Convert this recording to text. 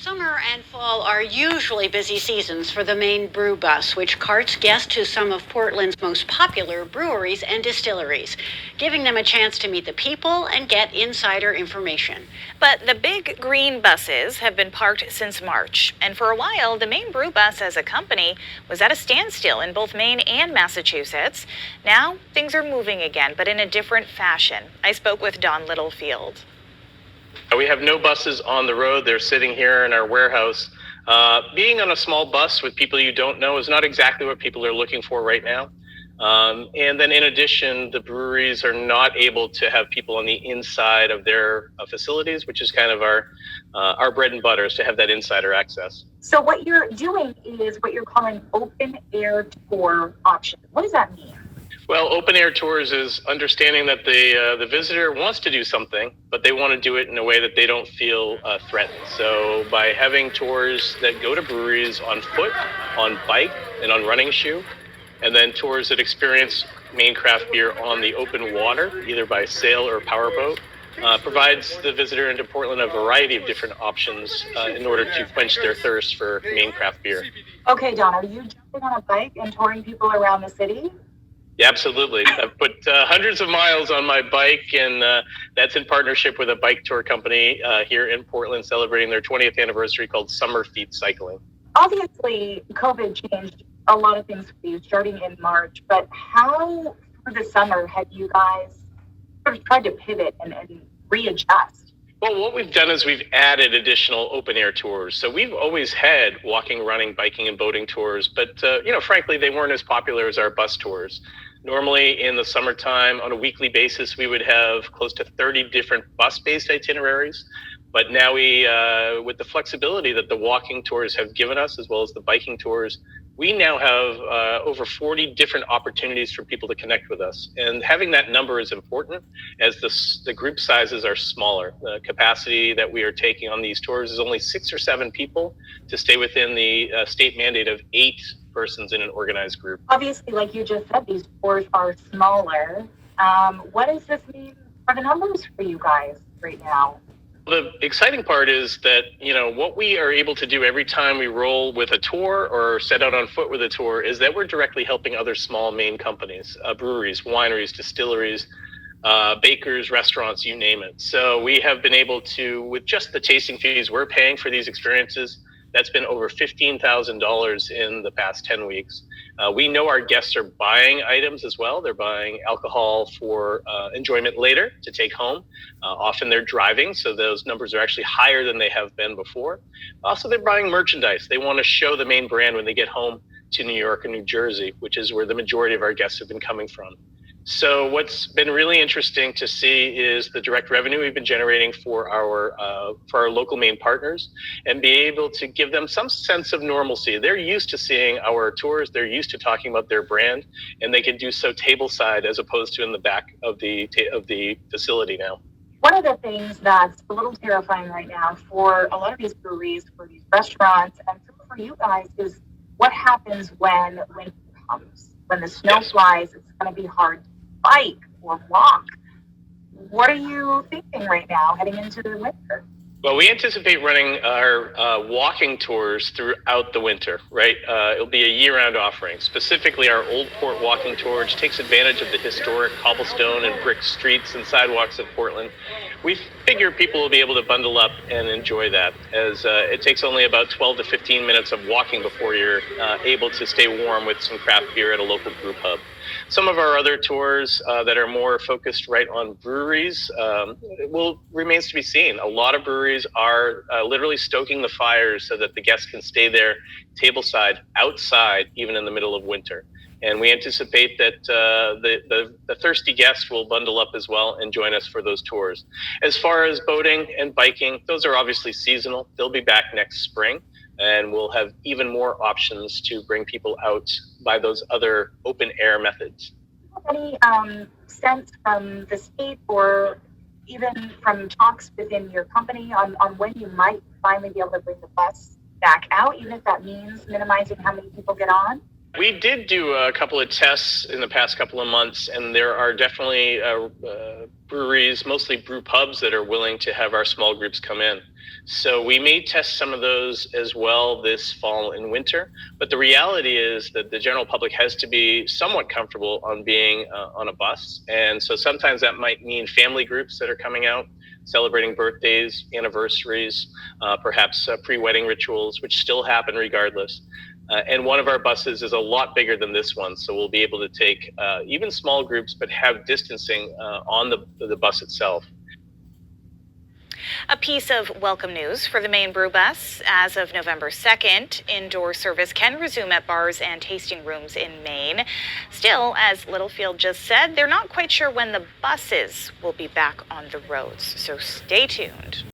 Summer and fall are usually busy seasons for the Maine Brew Bus, which carts guests to some of Portland's most popular breweries and distilleries, giving them a chance to meet the people and get insider information. But the big green buses have been parked since March, and for a while, the Maine Brew Bus as a company was at a standstill in both Maine and Massachusetts. Now, things are moving again, but in a different fashion. I spoke with Don Littlefield. We have no buses on the road. They're sitting here in our warehouse. Being on a small bus with people you don't know is not exactly what people are looking for right now. And then in addition, the breweries are not able to have people on the inside of their facilities, which is kind of our bread and butter, is to have that insider access. So what you're doing is what you're calling open air tour option. What does that mean? Well, open air tours is understanding that the visitor wants to do something, but they want to do it in a way that they don't feel threatened. So by having tours that go to breweries on foot, on bike, and on running shoe, and then tours that experience Maine craft beer on the open water, either by sail or powerboat, provides the visitor into Portland a variety of different options in order to quench their thirst for Maine craft beer. Okay, Don, are you jumping on a bike and touring people around the city? Yeah, absolutely. I've put hundreds of miles on my bike, and that's in partnership with a bike tour company here in Portland celebrating their 20th anniversary called Summer Feet Cycling. Obviously, COVID changed a lot of things for you starting in March, but how through the summer have you guys sort of tried to pivot and readjust? Well, what we've done is we've added additional open air tours. So we've always had walking, running, biking, and boating tours, but frankly, they weren't as popular as our bus tours. Normally in the summertime, on a weekly basis, we would have close to 30 different bus-based itineraries. But now we, with the flexibility that the walking tours have given us, as well as the biking tours, we now have over 40 different opportunities for people to connect with us. And having that number is important as the group sizes are smaller. The capacity that we are taking on these tours is only 6 or 7 people to stay within the state mandate of 8 persons in an organized group. Obviously, like you just said, these tours are smaller. What does this mean for the numbers for you guys right now? The exciting part is that, what we are able to do every time we roll with a tour or set out on foot with a tour is that we're directly helping other small Maine companies, breweries, wineries, distilleries, bakers, restaurants, you name it. So we have been able to, with just the tasting fees we're paying for these experiences, that's been over $15,000 in the past 10 weeks. We know our guests are buying items as well. They're buying alcohol for enjoyment later to take home. Often they're driving, so those numbers are actually higher than they have been before. Also, they're buying merchandise. They want to show the Maine brand when they get home to New York and New Jersey, which is where the majority of our guests have been coming from. So what's been really interesting to see is the direct revenue we've been generating for our local Maine partners, and be able to give them some sense of normalcy. They're used to seeing our tours. They're used to talking about their brand, and they can do so tableside as opposed to in the back of the facility now. One of the things that's a little terrifying right now for a lot of these breweries, for these restaurants, and for you guys is what happens when winter comes. When the snow flies, it's going to be hard to bike or walk. What are you thinking right now heading into the winter? Well, we anticipate running our walking tours throughout the winter, right? It'll be a year-round offering. Specifically, our Old Port walking tour, which takes advantage of the historic cobblestone and brick streets and sidewalks of Portland. We figure people will be able to bundle up and enjoy that, as it takes only about 12 to 15 minutes of walking before you're able to stay warm with some craft beer at a local brew pub. Some of our other tours that are more focused right on breweries remains to be seen. A lot of breweries are literally stoking the fires so that the guests can stay there tableside, outside, even in the middle of winter. And we anticipate that the thirsty guests will bundle up as well and join us for those tours. As far as boating and biking, those are obviously seasonal. They'll be back next spring, and we'll have even more options to bring people out by those other open air methods. Any sense from the state or even from talks within your company on when you might finally be able to bring the bus back out, even if that means minimizing how many people get on? We did do a couple of tests in the past couple of months, and there are definitely breweries, mostly brew pubs, that are willing to have our small groups come in. So we may test some of those as well this fall and winter. But the reality is that the general public has to be somewhat comfortable on being on a bus. And so sometimes that might mean family groups that are coming out, celebrating birthdays, anniversaries, perhaps pre-wedding rituals, which still happen regardless. And one of our buses is a lot bigger than this one, so we'll be able to take even small groups, but have distancing on the bus itself. A piece of welcome news for the Maine Brew Bus. As of November 2nd, indoor service can resume at bars and tasting rooms in Maine. Still, as Littlefield just said, they're not quite sure when the buses will be back on the roads, so stay tuned.